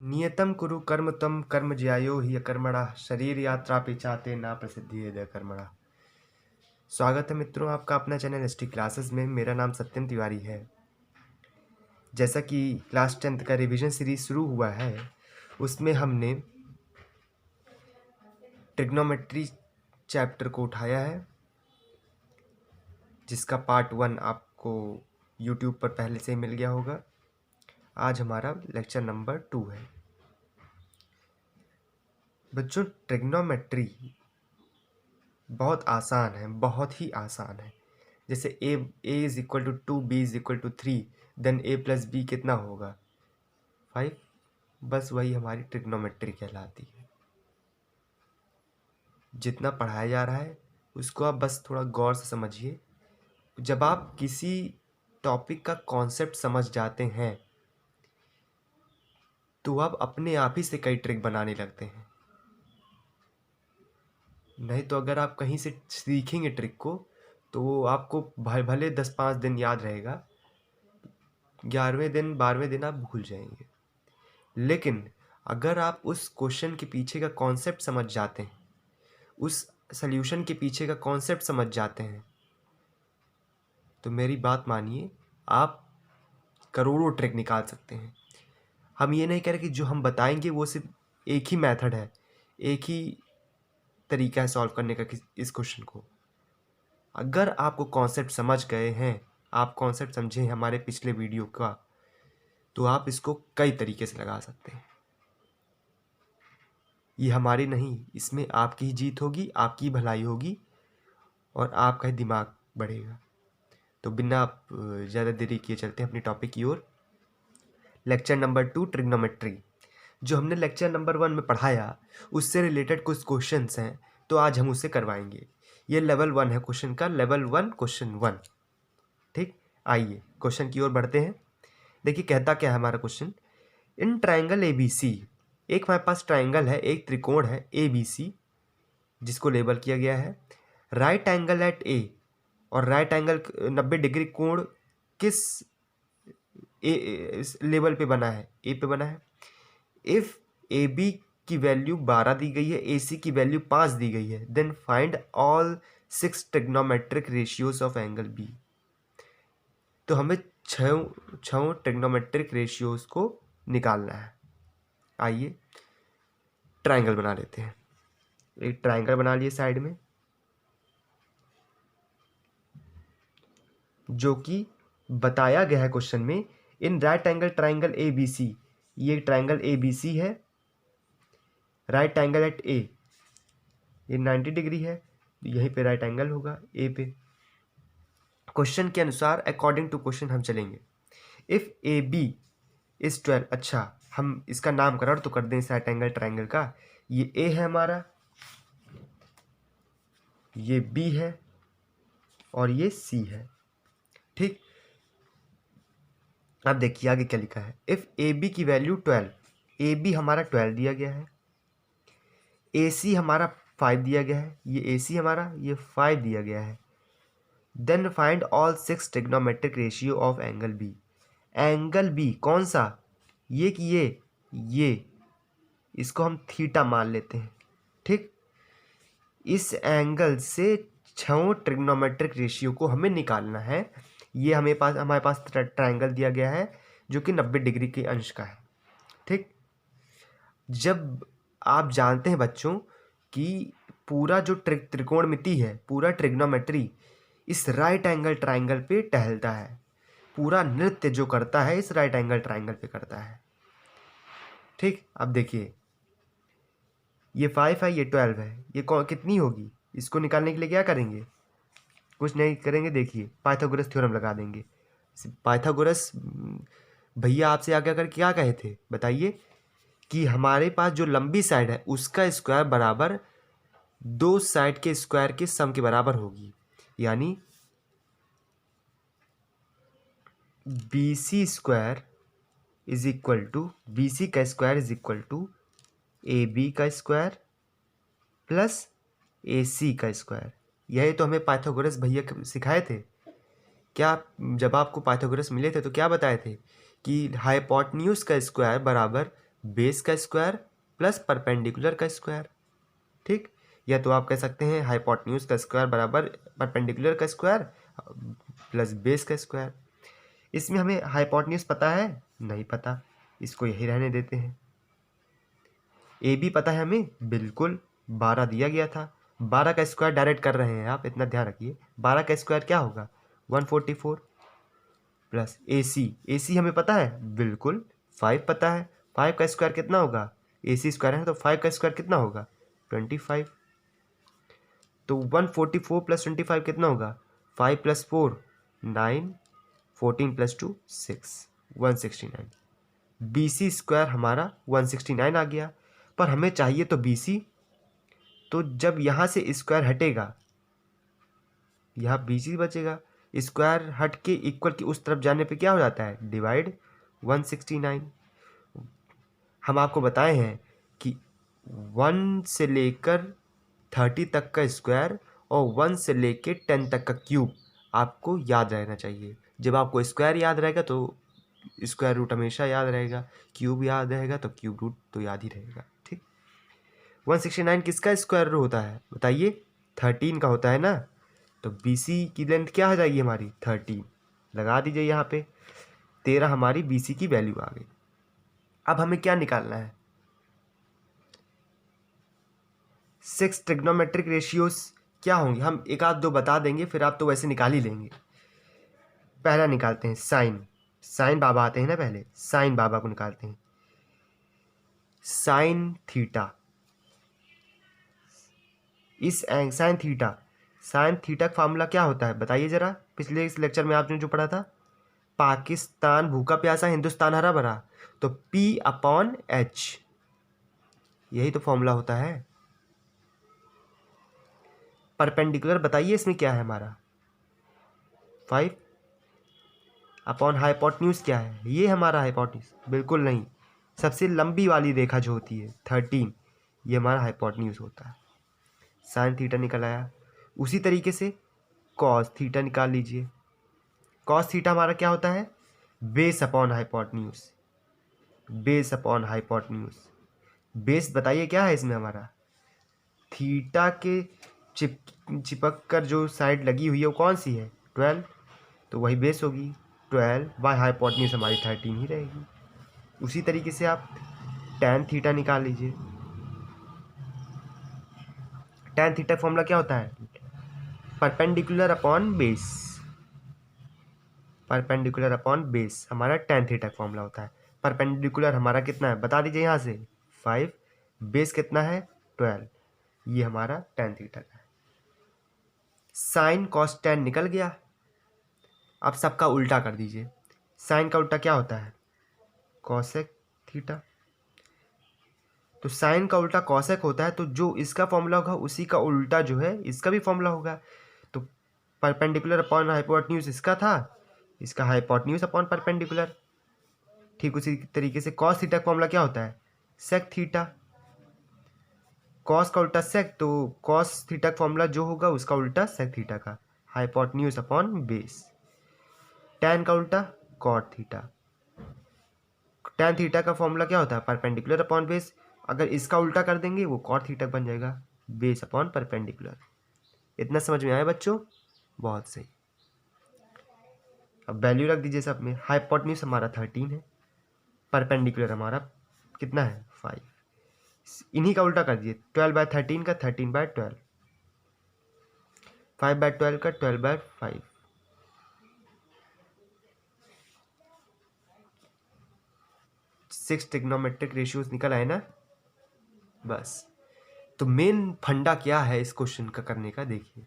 नियतं कुरु कर्म त्वं कर्म ज्यायो हि अकर्मणः शरीर यात्रा पे चाहते ना प्रसिद्धि दय कर्मणः। स्वागत है मित्रों आपका अपना चैनल एसटी क्लासेस में। मेरा नाम सत्यम तिवारी है। जैसा कि क्लास 10th का रिवीजन सीरीज शुरू हुआ है, उसमें हमने ट्रिग्नोमेट्री चैप्टर को उठाया है, जिसका पार्ट 1 आपको यूट्यूब पर पहले से ही मिल गया होगा। आज हमारा लेक्चर नंबर 2 है। बच्चों, ट्रिग्नोमेट्री बहुत आसान है, बहुत ही आसान है। जैसे a is equal to 2, b is equal to 3, then a plus B कितना होगा 5। बस वही हमारी ट्रिग्नोमेट्री कहलाती है। जितना पढ़ाया जा रहा है उसको आप बस थोड़ा गौर से समझिए। जब आप किसी टॉपिक का कॉन्सेप्ट समझ जाते हैं तो आप अपने आप ही से कई ट्रिक बनाने लगते हैं। नहीं तो अगर आप कहीं से सीखेंगे ट्रिक को तो आपको भले 10-5 दिन याद रहेगा, 11वें दिन 12वें दिन आप भूल जाएंगे। लेकिन अगर आप उस क्वेश्चन के पीछे का कॉन्सेप्ट समझ जाते हैं, उस सल्यूशन के पीछे का कॉन्सेप्ट समझ जाते हैं, तो मेरी बात मानिए, आप करोड़ों ट्रिक निकाल सकते हैं। हम ये नहीं कह रहे कि जो हम बताएंगे वो सिर्फ एक ही मेथड है, एक ही तरीका है सॉल्व करने का इस क्वेश्चन को। अगर आपको कॉन्सेप्ट समझ गए हैं, आप कॉन्सेप्ट समझे हमारे पिछले वीडियो का, तो आप इसको कई तरीके से लगा सकते हैं। ये हमारी नहीं, इसमें आपकी ही जीत होगी, आपकी भलाई होगी और आपका ही दिमाग बढ़ेगा। तो बिना ज़्यादा देरी किए चलते हैं अपनी टॉपिक की ओर। Lecture number 2 trigonometry. जो हमने लेक्चर नंबर 1 में पढ़ाया उससे रिलेटेड कुछ क्वेश्चंस हैं, तो आज हम उससे करवाएंगे। ये लेवल 1 है क्वेश्चन का, लेवल 1 क्वेश्चन 1। ठीक, आइए क्वेश्चन की ओर बढ़ते हैं। देखिए कहता क्या है हमारा question. In triangle A B C, एक हमारे पास ट्राइंगल है, एक त्रिकोण है ए बी सी, जिसको लेबल किया गया है। राइट एंगल एट ए, और राइट एंगल 90 डिग्री कोण किस लेवल पे बना है, ए पे बना है। इफ ए बी की वैल्यू 12 दी गई है, ए सी की वैल्यू 5 दी गई है, then find all 6 trigonometric ratios of angle B. तो हमें छह ट्रिग्नोमेट्रिक रेशियोज को निकालना है। आइए ट्राइंगल बना लेते हैं। एक ट्राइंगल बना लिए साइड में, जो कि बताया गया है क्वेश्चन में। In right angle triangle A B C, ये ट्राइंगल ए बी सी है। राइट एंगल एट ए, ये 90 डिग्री है, यहीं पे राइट एंगल होगा ए पे। क्वेश्चन के अनुसार अकॉर्डिंग टू क्वेश्चन हम चलेंगे। इफ ए बी इज 12, अच्छा हम इसका नामकरण तो कर दें इस राइट एंगल ट्राइंगल का। ये ए है हमारा, ये बी है और ये सी है। ठीक, अब देखिए आगे क्या लिखा है। इफ ए बी की वैल्यू 12, ए बी हमारा 12 दिया गया है, ए सी हमारा 5 दिया गया है, ये ए सी हमारा ये 5 दिया गया है। Then find all 6 trigonometric ratio of angle B. Angle B कौन सा, ये कि ये इसको हम थीटा मान लेते हैं। ठीक, इस एंगल से 6 ट्रिग्नोमेट्रिक रेशियो को हमें निकालना है। ये हमारे पास ट्राइंगल दिया गया है जो कि 90 डिग्री के अंश का है। ठीक, जब आप जानते हैं बच्चों कि पूरा जो त्रिकोणमिति है, पूरा ट्रिग्नोमेट्री इस राइट एंगल ट्राइंगल पे टहलता है, पूरा नृत्य जो करता है इस राइट एंगल ट्राइंगल पे करता है। ठीक, अब देखिए ये 5 है, ये 12 है, ये कितनी होगी। इसको निकालने के लिए क्या करेंगे, कुछ नहीं करेंगे, देखिए पाइथागोरस थ्योरम लगा देंगे। पाइथागोरस भैया आपसे आगे अगर क्या कहे थे बताइए, कि हमारे पास जो लंबी साइड है उसका स्क्वायर बराबर दो साइड के स्क्वायर के सम के बराबर होगी। यानी B C square is equal to, B C का square is equal to A B का स्क्वायर प्लस ए सी का स्क्वायर। यही तो हमें पाइथागोरस भैया सिखाए थे। क्या जब आपको पाइथागोरस मिले थे तो क्या बताए थे कि हाइपोटेन्यूज का स्क्वायर बराबर बेस का स्क्वायर प्लस परपेंडिकुलर का स्क्वायर, ठीक। या तो आप कह सकते हैं हाइपोटेन्यूज का स्क्वायर बराबर परपेंडिकुलर का स्क्वायर प्लस बेस का स्क्वायर। इसमें हमें हाइपोटेन्यूज पता है? नहीं पता, इसको यही रहने देते हैं। ए बी पता है हमें? बिल्कुल, 12 दिया गया था। 12 का स्क्वायर डायरेक्ट कर रहे हैं आप, इतना ध्यान रखिए। 12 का स्क्वायर क्या होगा? 144 प्लस ए सी हमें पता है? बिल्कुल, 5 पता है। 5 का स्क्वायर कितना होगा? ए सी स्क्वायर है तो 5 का स्क्वायर कितना होगा? 25। तो 144 प्लस 25 कितना होगा? 5 plus 4 9, 14 plus 2 6, 169। B C square हमारा 169 आ गया। पर हमें चाहिए तो बी सी, तो जब यहाँ से स्क्वायर हटेगा यहाँ बी सी बचेगा। स्क्वायर हट के इक्वल की उस तरफ जाने पे क्या हो जाता है? डिवाइड 169। हम आपको बताए हैं कि 1 से लेकर 30 तक का स्क्वायर और 1 से लेकर 10 तक का क्यूब आपको याद रहना चाहिए। जब आपको स्क्वायर याद रहेगा तो स्क्वायर रूट हमेशा याद रहेगा, क्यूब याद रहेगा तो क्यूब रूट तो याद ही रहेगा, ठीक। 169 किसका स्क्वायर रूट होता है बताइए? 13 का होता है ना। तो बी सी की लेंथ क्या हो जाएगी हमारी? 13 लगा दीजिए यहाँ पे। 13 हमारी बी सी की वैल्यू आ गई। अब हमें क्या निकालना है? 6 ट्रिग्नोमेट्रिक रेशियोज क्या होंगे? हम एक आध दो बता देंगे, फिर आप तो वैसे निकाल ही लेंगे। पहला निकालते हैं साइन। साइन बाबा आते हैं ना, पहले साइन बाबा को निकालते हैं। साइन थीटा, इस साइन थीटा का फार्मूला क्या होता है बताइए जरा? पिछले इस लेक्चर में आपने जो पढ़ा था, पाकिस्तान भूखा प्यासा, हिंदुस्तान हरा भरा, तो P अपॉन H, यही तो फॉर्मूला होता है। परपेंडिकुलर बताइए इसमें क्या है हमारा? 5 अपॉन हाइपोटेन्यूज क्या है? ये हमारा हाइपोटेन्यूज? बिल्कुल नहीं, सबसे लंबी वाली रेखा जो होती है 13, ये हमारा हाइपोटेन्यूज होता है। साइन थीटा निकल आया। उसी तरीके से कॉस थीटा निकाल लीजिए। कॉस थीटा हमारा क्या होता है? Base upon hypotenuse. Base upon hypotenuse, base बताइए क्या है इसमें हमारा? थीटा के चिपक कर जो साइड लगी हुई है वो कौन सी है? 12, तो वही बेस होगी। 12 बाय हाइपोटेन्यूज हमारी 13 ही रहेगी। उसी तरीके से आप tan थीटा निकाल लीजिए। tan थीटा फॉर्मूला क्या होता है? Perpendicular upon base. Perpendicular upon base हमारा tan थीटा फॉर्मूला होता है। परपेंडिकुलर हमारा कितना है बता दीजिए यहाँ से? 5, बेस कितना है? 12, ये हमारा tan थीटा का है। साइन कॉस tan निकल गया। अब सबका उल्टा कर दीजिए। साइन का उल्टा क्या होता है? Cosec theta. तो साइन का उल्टा कॉसेक होता है, तो जो इसका फॉर्मूला होगा उसी का उल्टा जो है इसका भी फॉर्मूला होगा। तो परपेंडिकुलर अपॉन हाइपोटेन्यूज इसका था, इसका हाइपोटेन्यूज अपॉन परपेंडिकुलर। ठीक उसी तरीके से कॉस थीटा का फॉर्मूला क्या होता है? Sec theta. कॉस का उल्टा सेक, तो कॉस थीटा का फॉर्मूला जो होगा उसका उल्टा सेक थीटा का, हाइपोटेन्यूज अपॉन बेस। टैन का उल्टा कॉट थीटा। टैन थीटा का फॉर्मूला क्या होता है? Perpendicular upon base. अगर इसका उल्टा कर देंगे वो कॉट थीटा बन जाएगा, बेस अपॉन परपेंडिकुलर। इतना समझ में आया बच्चों? बहुत सही। अब वैल्यू रख दीजिए सब में। हाइपोटेन्यूज हमारा 13 है, परपेंडिकुलर हमारा कितना है? 5। इन्हीं का उल्टा कर दीजिए। 12/13 का 13/12, 5/12 का 12/5। सिक्स ट्रिग्नोमेट्रिक रेशियोज निकल आए ना? बस। तो मेन फंडा क्या है इस क्वेश्चन का करने का? देखिए,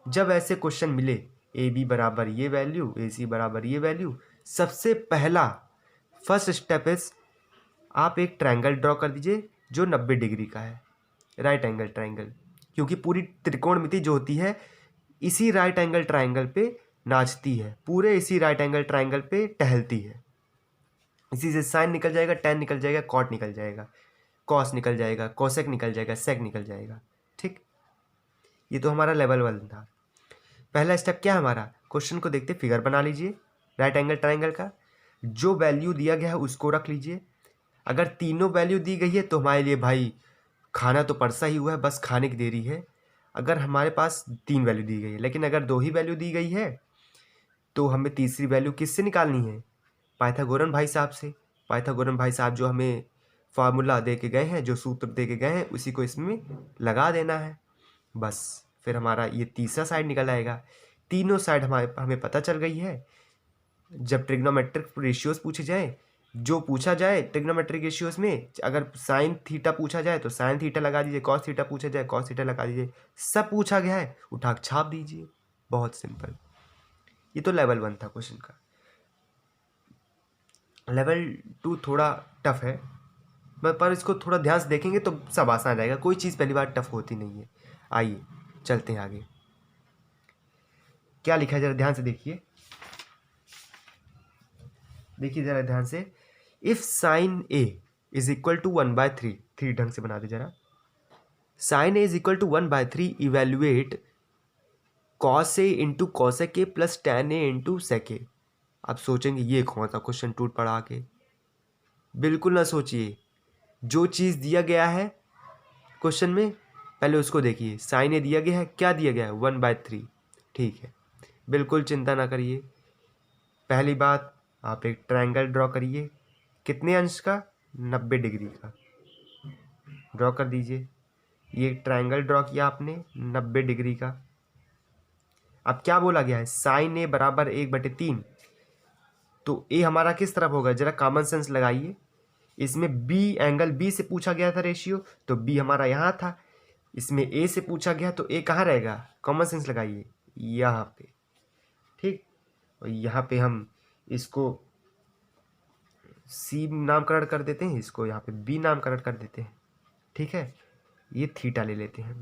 जब ऐसे क्वेश्चन मिले ए बी बराबर ये वैल्यू, ए सी बराबर ये वैल्यू, सबसे पहला फर्स्ट स्टेप इज आप एक ट्रायंगल ड्रॉ कर दीजिए जो 90 डिग्री का है, राइट एंगल ट्रायंगल। क्योंकि पूरी त्रिकोणमिति जो होती है इसी राइट एंगल ट्रायंगल पे नाचती है, पूरे इसी राइट एंगल ट्रायंगल पे टहलती है। इसी से साइन निकल जाएगा, टैन निकल जाएगा, कॉट निकल जाएगा, कॉस निकल जाएगा, कोसेक निकल जाएगा, सेक निकल जाएगा, ठीक। ये तो हमारा लेवल 1 था। पहला स्टेप क्या है हमारा? क्वेश्चन को देखते फिगर बना लीजिए राइट एंगल ट्रायंगल का, जो वैल्यू दिया गया है उसको रख लीजिए। अगर तीनों वैल्यू दी गई है तो हमारे लिए भाई खाना तो परसा ही हुआ है, बस खाने की देरी है। अगर हमारे पास 3 वैल्यू दी गई है, लेकिन अगर 2 ही वैल्यू दी गई है तो हमें तीसरी वैल्यू किससे निकालनी है? पाइथागोरन भाई साहब से। पाइथागोरन भाई साहब जो हमें फार्मूला दे के गए हैं, जो सूत्र दे के गए हैं, उसी को इसमें लगा देना है बस। फिर हमारा ये तीसरा साइड निकल आएगा। तीनों साइड हमें पता चल गई है। जब ट्रिग्नोमेट्रिक रेशियोज पूछे जाए, जो पूछा जाए ट्रिग्नोमेट्रिक रेशियोज में, अगर साइन थीटा पूछा जाए तो साइन थीटा लगा दीजिए, कॉस थीटा पूछा जाए कॉस थीटा लगा दीजिए। सब पूछा गया है, उठा के छाप दीजिए, बहुत सिंपल। ये तो लेवल 1 था क्वेश्चन का। लेवल 2 थोड़ा टफ है, पर इसको थोड़ा ध्यान से देखेंगे तो सब आसान रहेगा। कोई चीज़ पहली बार टफ होती नहीं है। आइए चलते हैं आगे। क्या लिखा है जरा ध्यान से देखिए। देखिए जरा ध्यान से। If sine A is equal to 1/3, 3 ढंग से बना दे जरा। Sine A is equal to 1/3, evaluate cos A into cosec A plus tan A into sec A. आप सोचेंगे ये कौन सा क्वेश्चन टूट पड़ा के? बिल्कुल ना सोचिए। जो चीज़ दिया गया है क्वेश्चन में पहले उसको देखिए। साइन ए दिया गया है, क्या दिया गया है? 1/3। ठीक है, बिल्कुल चिंता ना करिए। पहली बात, आप एक ट्रायंगल ड्रॉ करिए। कितने अंश का? 90 डिग्री का ड्रॉ कर दीजिए। ये ट्रायंगल ड्रॉ किया आपने 90 डिग्री का। अब क्या बोला गया है? साइन ए बराबर 1/3। तो ए हमारा किस तरफ होगा? जरा कॉमन सेंस लगाइए। इसमें बी, एंगल बी से पूछा गया था रेशियो, तो बी हमारा यहाँ था। इसमें ए से पूछा गया तो ए कहाँ रहेगा? कॉमन सेंस लगाइए, यहाँ पे। ठीक, और यहाँ पे हम इसको सी नामकरण कर देते हैं, इसको यहाँ पे बी नामकरण कर देते हैं। ठीक है, ये थीटा ले लेते हैं।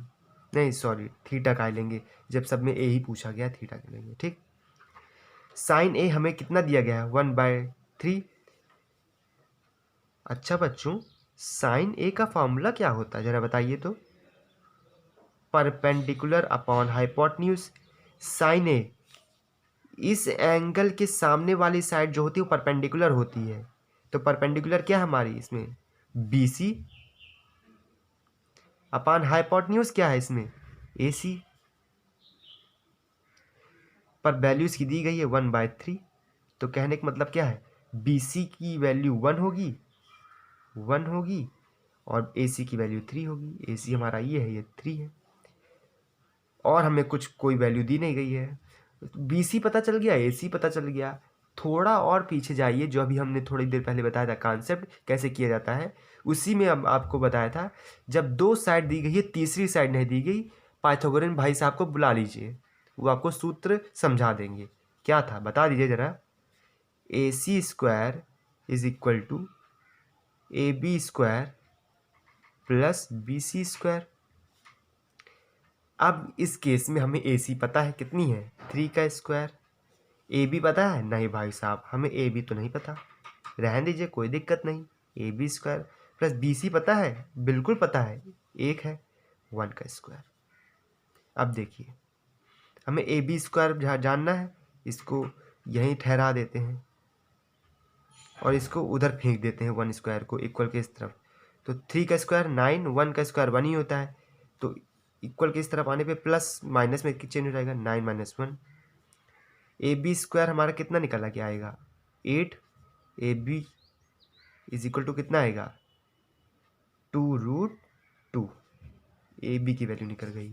नहीं सॉरी, थीटा का लेंगे, जब सब में ए ही पूछा गया, थीटा का लेंगे। ठीक, साइन ए हमें कितना दिया गया है? 1/3। अच्छा बच्चों, साइन ए का फॉर्मूला क्या होता है जरा बताइए तो? Perpendicular upon hypotenuse. साइन ए, इस एंगल के सामने वाली साइड जो होती है वो परपेंडिकुलर होती है। तो परपेंडिकुलर क्या है हमारी इसमें? BC अपॉन हाइपोटेन्यूज क्या है इसमें? AC। पर वैल्यूज की दी गई है 1/3। तो कहने का मतलब क्या है? BC की वैल्यू 1 होगी, 1 होगी, और AC की वैल्यू 3 होगी। AC हमारा ये है, ये 3 है, और हमें कुछ कोई वैल्यू दी नहीं गई है। BC पता चल गया, AC पता चल गया। थोड़ा और पीछे जाइए, जो अभी हमने थोड़ी देर पहले बताया था कॉन्सेप्ट कैसे किया जाता है, उसी में अब आपको बताया था। जब 2 साइड दी गई है, तीसरी साइड नहीं दी गई, पाइथागोरन भाई साहब को बुला लीजिए, वो आपको सूत्र समझा देंगे। क्या था बता दीजिए ज़रा। AC² is equal to AB² plus BC²। अब इस केस में हमें AC पता है कितनी है? 3 का स्क्वायर। AB पता है? नहीं भाई साहब, हमें AB तो नहीं पता, रहने दीजिए, कोई दिक्कत नहीं। AB² प्लस BC पता है? बिल्कुल पता है, 1 है, 1 का स्क्वायर। अब देखिए, हमें AB² जानना है, इसको यहीं ठहरा देते हैं और इसको उधर फेंक देते हैं, 1 स्क्वायर को इक्वल के इस तरफ। तो 3 का स्क्वायर 9, 1 का स्क्वायर 1 ही होता है, तो इक्वल के इस तरफ आने पे प्लस माइनस में चेंज हो जाएगा, 9 - 1। AB² हमारा कितना निकला के आएगा? 8। AB इज इक्वल टू कितना आएगा? 2√2। AB की वैल्यू निकल गई।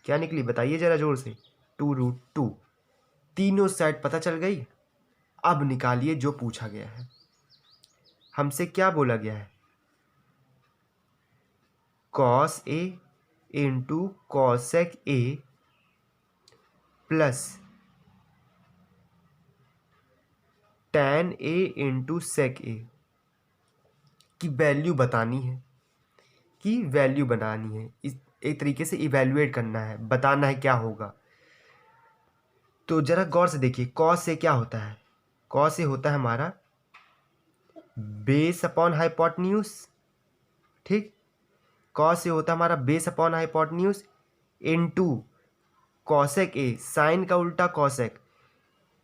क्या निकली बताइए जरा जोर से? 2√2। तीनों साइड पता चल गई। अब निकालिए जो पूछा गया है। हमसे क्या बोला गया है? cos A into cosec A plus tan A into sec A की वैल्यू बतानी है, इस एक तरीके से इवेल्युएट करना है, बताना है क्या होगा। तो जरा गौर से देखिए, कॉस से क्या होता है? कॉस से होता है हमारा बेस अपॉन हाइपोटेन्यूज। ठीक, कॉस से होता है हमारा base upon hypotenuse into cosec A, sine का उल्टा कॉसेक,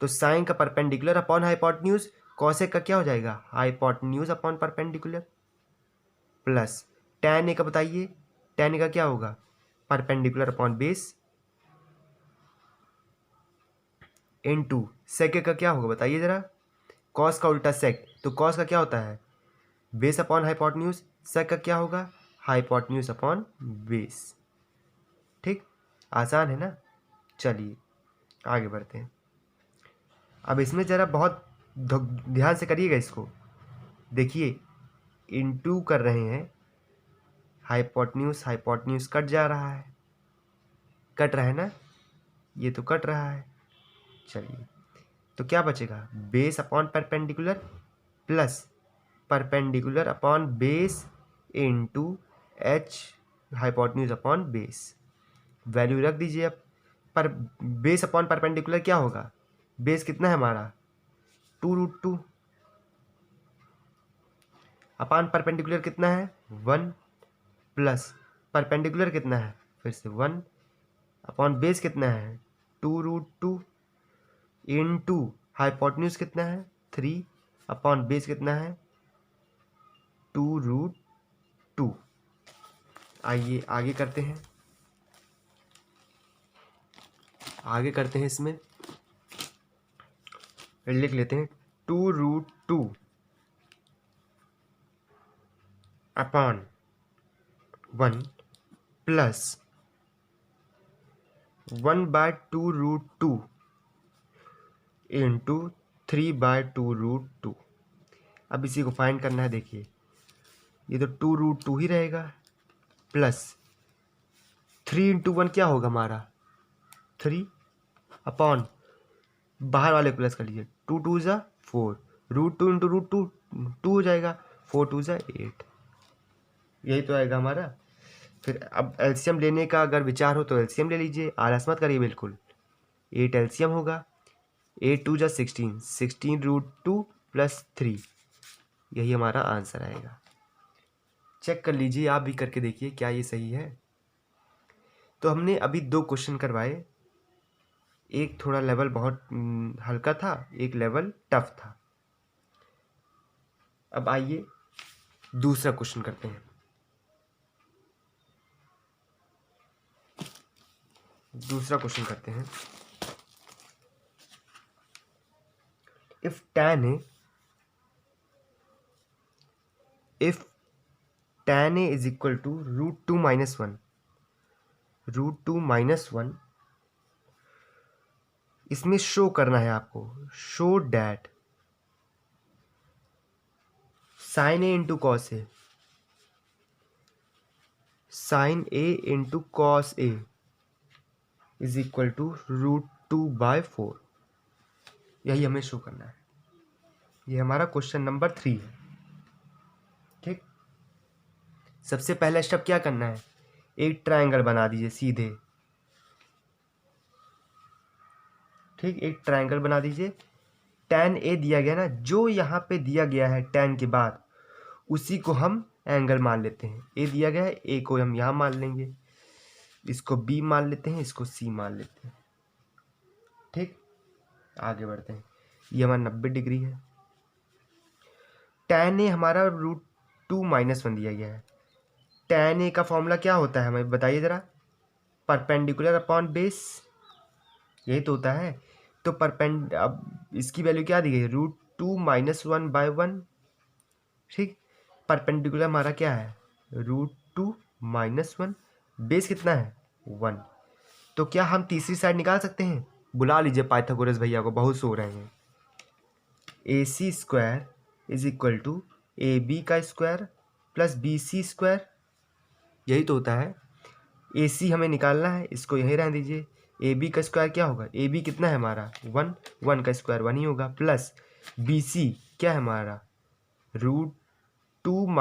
तो साइन का परपेंडिकुलर अपॉन हाइपोटेन्यूज, कॉसेक का क्या हो जाएगा? Hypotenuse upon perpendicular. Plus tan a का बताइए, tan a का क्या होगा, परपेंडिकुलर अपॉन बेस इनटू सेक का क्या होगा बताइए ज़रा, कॉस का उल्टा सेक, तो कॉस का क्या होता है बेस अपॉन हाइपोटेन्यूज, सेक का क्या होगा हाइपोटेन्यूज अपॉन बेस। ठीक, आसान है ना। चलिए आगे बढ़ते हैं। अब इसमें ज़रा बहुत ध्यान से करिएगा इसको, देखिए इनटू कर रहे हैं, हाइपोटेन्यूज हाइपोटेन्यूज कट जा रहा है, कट रहा है ना, ये तो कट रहा है। चलिए तो क्या बचेगा, base upon perpendicular plus perpendicular upon base into H hypotenuse upon base. Value रख दीजिए अब, पर बेस अपॉन परपेंडिकुलर क्या होगा, बेस कितना है हमारा 2√2 अपॉन परपेंडिकुलर कितना है 1 प्लस परपेंडिकुलर कितना है फिर से 1 अपॉन बेस कितना है 2√2 इनटू हाइपोटेन्यूज कितना है 3 अपॉन बेस कितना है 2√2। आइए आगे करते हैं, आगे करते हैं, इसमें लिख लेते हैं 2√2 अपॉन 1 प्लस 1/2√2 इंटू 3/2√2। अब इसी को फाइंड करना है, देखिए ये तो 2√2 ही रहेगा प्लस 3 इंटू 1 क्या होगा हमारा 3 अपॉन बाहर वाले को प्लस कर लीजिए 2 2 4 √2 इंटू √2 2 हो जाएगा, 4 2 8, यही तो आएगा हमारा। फिर अब एलसीएम लेने का अगर विचार हो तो एलसीएम ले लीजिए, आलस मत करिए बिल्कुल। 8 एलसीएम होगा, 8 2 16, 16√2 प्लस 3, यही हमारा आंसर आएगा। चेक कर लीजिए, आप भी करके देखिए क्या ये सही है। तो हमने अभी 2 क्वेश्चन करवाए, एक थोड़ा लेवल बहुत हल्का था, एक लेवल टफ था। अब आइए दूसरा क्वेश्चन करते हैं। दूसरा क्वेश्चन करते हैं, if tan a is equal to √2 - 1, √2 - 1, इसमें शो करना है आपको, show that sine a into cos a, sine a into cos a is equal to √2/4, यही हमें शो करना है। ये हमारा क्वेश्चन नंबर 3 है। ठीक, सबसे पहला स्टेप क्या करना है, एक ट्रायंगल बना दीजिए सीधे। ठीक, एक ट्रायंगल बना दीजिए, tan a दिया गया ना, जो यहाँ पे दिया गया है tan के बाद उसी को हम एंगल मान लेते हैं। a दिया गया है, a को हम यहाँ मान लेंगे, इसको b मान लेते हैं, इसको c मान लेते हैं। ठीक, आगे बढ़ते हैं। ये हमारा 90 डिग्री है, tan a हमारा √2 - 1 दिया गया है। tan a का फॉर्मूला क्या होता है हमें बताइए ज़रा, परपेंडिकुलर अपॉन बेस, यही तो होता है। तो अब इसकी वैल्यू क्या दी गई है √2 - 1/1। ठीक, परपेंडिकुलर हमारा क्या है √2 - 1, बेस कितना है 1। तो क्या हम तीसरी साइड निकाल सकते हैं, बुला लीजिए पाइथागोरस भैया को, बहुत सो रहे हैं। AC² is equal to AB का स्क्वायर प्लस BC स्क्वायर, यही तो होता है। AC हमें निकालना है, इसको यहीं रहने दीजिए। AB का स्क्वायर क्या होगा, AB कितना है हमारा 1, 1 का स्क्वायर 1 ही होगा, प्लस BC क्या है हमारा √2 -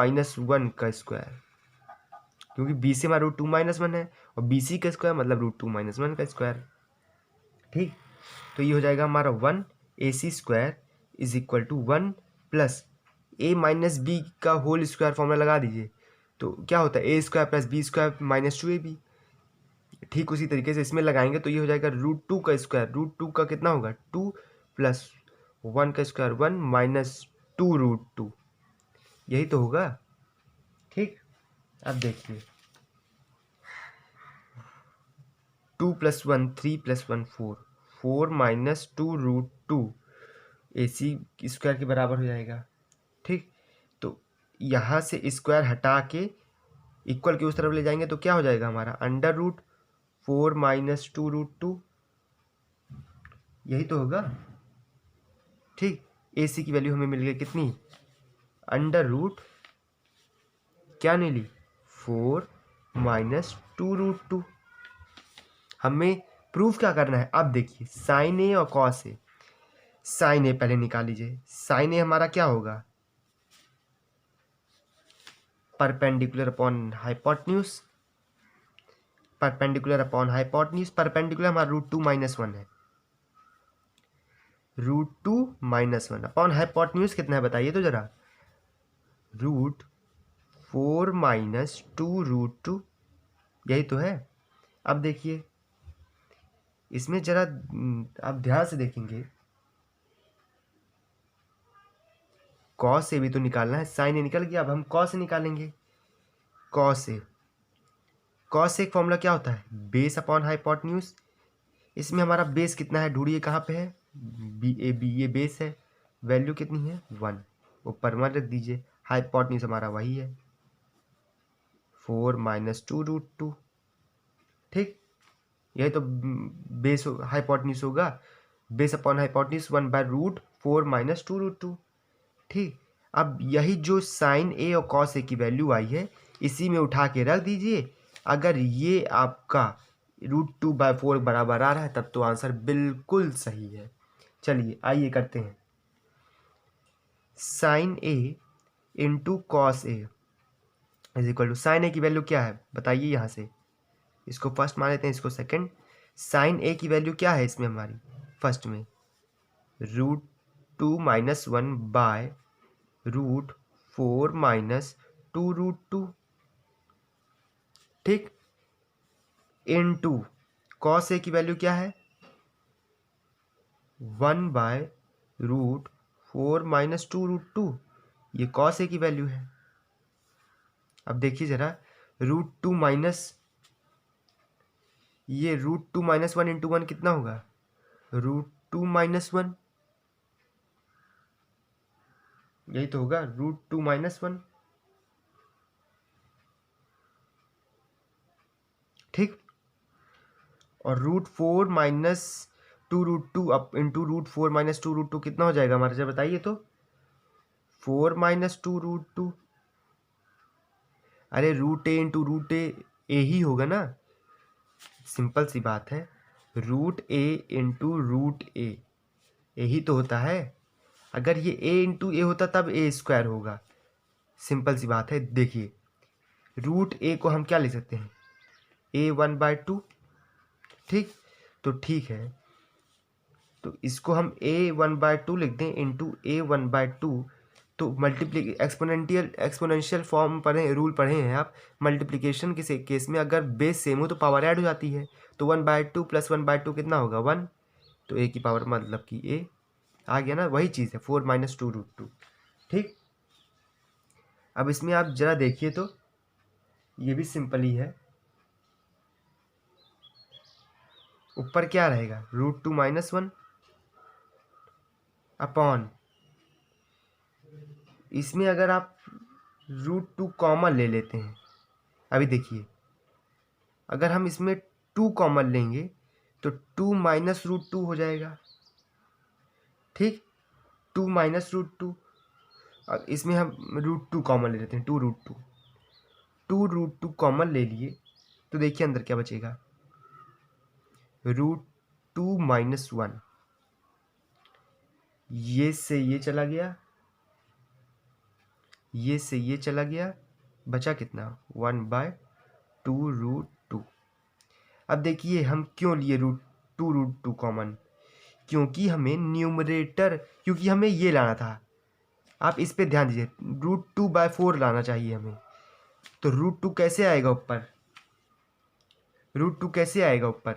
1 का स्क्वायर, क्योंकि BC हमारा √2 - 1 है और BC का स्क्वायर मतलब √2 - 1 का स्क्वायर। ठीक, तो ये हो जाएगा हमारा 1 AC² is equal to 1 plus A - B का होल स्क्वायर फॉर्मूला लगा दीजिए, तो क्या होता है A² + B² - 2AB। ठीक उसी तरीके से इसमें लगाएंगे तो ये हो जाएगा √2 का स्क्वायर, √2 का कितना होगा 2 प्लस 1 का स्क्वायर 1 - 2√2, यही तो होगा। ठीक, अब देखिए 2 + 1 3 + 1 4, 4 - 2√2 AC स्क्वायर के बराबर हो जाएगा। ठीक, तो यहाँ से स्क्वायर हटा के इक्वल के उस तरफ ले जाएंगे तो क्या हो जाएगा हमारा √4 - 2√2, यही तो होगा। ठीक, AC की वैल्यू हमें मिल गई कितनी, √ क्या नहीं ली, 4 - 2√2। हमें प्रूफ क्या करना है, अब देखिए साइन ए और कॉस ए। साइन ए पहले निकाल लीजिए, साइन ए हमारा क्या होगा, perpendicular upon hypotenuse, perpendicular upon hypotenuse, perpendicular हमारा √2 - 1 है, √2 - 1 अपॉन हाइपोटेन्यूज कितना है बताइए तो जरा, √4 - 2√2, यही तो है। अब देखिए इसमें जरा आप ध्यान से देखेंगे, कॉस से भी तो निकालना है, साइन ए निकल गया, अब हम कॉस से निकालेंगे। कॉस से, कॉस से एक फॉर्मूला क्या होता है, बेस अपॉन हाइपोटेन्यूज। इसमें हमारा बेस कितना है, ढूंढिए कहाँ पे है, बी, ये बेस है, वैल्यू कितनी है 1, ऊपर 1 रख दीजिए। हाइपोटेन्यूज हमारा वही है 4 - 2√2। ठीक, यही तो बेस हाइपोटेन्यूज होगा, बेस अपॉन हाइपोटेन्यूज 1/√4 - 2√2। ठीक, अब यही जो साइन ए और कॉस ए की वैल्यू आई है इसी में उठा के रख दीजिए। अगर ये आपका √2/4 बराबर आ रहा है तब तो आंसर बिल्कुल सही है। चलिए आइए करते हैं, sine A into cos A is equal to, sine A की वैल्यू क्या है बताइए, यहाँ से इसको फर्स्ट मान लेते हैं, इसको सेकंड। साइन ए की वैल्यू क्या है इसमें हमारी, फर्स्ट में √2 - 1/√4 - 2√2। ठीक, इनटू कॉस ए की वैल्यू क्या है 1/√4 - 2√2, ये कॉस ए की वैल्यू है। अब देखिए जरा √2 माइनस, ये √2 - 1 × 1 कितना होगा, √2 - 1, यही तो होगा √2 - 1। ठीक, और √4 - 2√2 अप इंटू √4 - 2√2 कितना हो जाएगा हमारे, जब बताइए तो 4 - 2√2, अरे √a इंटू √a ही होगा ना, सिंपल सी बात है, √a इंटू √a यही तो होता है। अगर ये a इंटू ए होता तब a स्क्वायर होगा, सिंपल सी बात है। देखिए √a को हम क्या लिख सकते हैं, a1/2। ठीक, तो ठीक है, तो इसको हम a1/2 लिख दें इंटू a1/2। तो एक्सपोनेंशियल फॉर्म पढ़े, रूल पढ़े हैं आप, मल्टीप्लिकेशन के केस में अगर बेस सेम हो तो पावर ऐड हो जाती है। तो 1/2 + 1/2 कितना होगा 1, तो a की पावर मतलब कि a आ गया ना, वही चीज़ है 4 - 2√2। ठीक, अब इसमें आप जरा देखिए तो ये भी सिंपल ही है, ऊपर क्या रहेगा √2 - 1 अपॉन, इसमें अगर आप √2 कॉमन ले लेते हैं, अभी देखिए अगर हम इसमें 2 कॉमन लेंगे तो 2 - √2 हो जाएगा। ठीक, 2 - √2, अब इसमें हम √2 कॉमन ले लेते हैं, 2√2 कॉमन ले लिए तो देखिए अंदर क्या बचेगा, √2 - 1, ये से ये चला गया, ये से ये चला गया, बचा कितना 1/2√2। अब देखिए हम क्यों लिए √2 कॉमन, क्योंकि हमें न्यूमरेटर, क्योंकि हमें ये लाना था, आप इस पे ध्यान दीजिए, √2/4 लाना चाहिए हमें। तो √2 कैसे आएगा ऊपर, √2 कैसे आएगा ऊपर,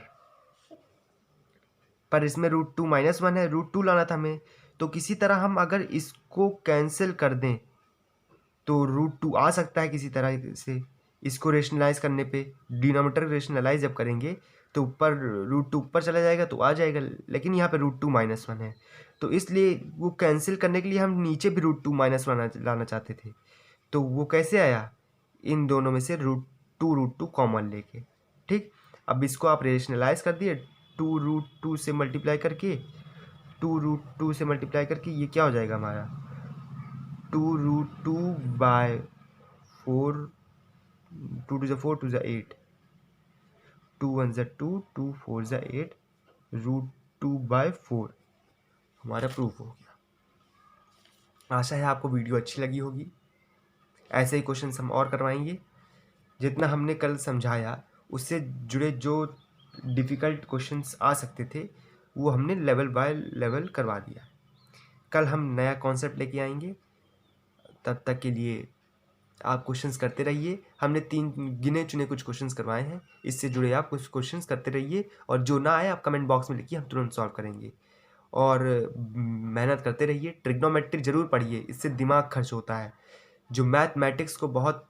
पर इसमें √2 - 1 है, √2 लाना था हमें। तो किसी तरह हम अगर इसको कैंसिल कर दें तो √2 आ सकता है किसी तरह से, इसको रेशनलाइज करने पे डिनोमिनेटर रेशनलाइज जब करेंगे तो ऊपर रूट टू ऊपर चला जाएगा तो आ जाएगा, लेकिन यहाँ पे रूट टू माइनस वन है, तो इसलिए वो कैंसिल करने के लिए हम नीचे भी रूट टू माइनस वन लाना चाहते थे। तो वो कैसे आया, इन दोनों में से रूट टू कॉमन लेके। ठीक, अब इसको आप रेशनलाइज कर दिए, टू रूट टू से मल्टीप्लाई करके, ये क्या हो जाएगा हमारा, two root two by four, two two ज़ा फोर, टू ज़ा एट, टू वन ज़ा टू, टू फोर ज़ा eight, root two by four हमारा प्रूफ हो गया। आशा है आपको वीडियो अच्छी लगी होगी। ऐसे ही क्वेश्चन हम और करवाएंगे। जितना हमने कल समझाया उससे जुड़े जो डिफ़िकल्ट क्वेश्चंस आ सकते थे वो हमने लेवल बाय लेवल करवा दिया। कल हम नया कॉन्सेप्ट लेके आएंगे, तब तक के लिए आप क्वेश्चंस करते रहिए। हमने 3 गिने चुने कुछ क्वेश्चंस करवाए हैं, इससे जुड़े आप कुछ क्वेश्चंस करते रहिए, और जो ना आए आप कमेंट बॉक्स में लिखिए, हम तुरंत सॉल्व करेंगे। और मेहनत करते रहिए, ट्रिग्नोमेट्री ज़रूर पढ़िए, इससे दिमाग खर्च होता है। जो मैथमेटिक्स को बहुत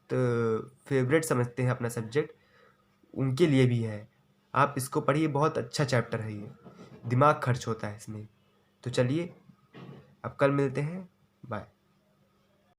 फेवरेट समझते हैं अपना सब्जेक्ट, उनके लिए भी है। आप इसको पढ़िए, बहुत अच्छा चैप्टर है ये, दिमाग खर्च होता है इसमें। तो चलिए अब कल मिलते हैं, बाय।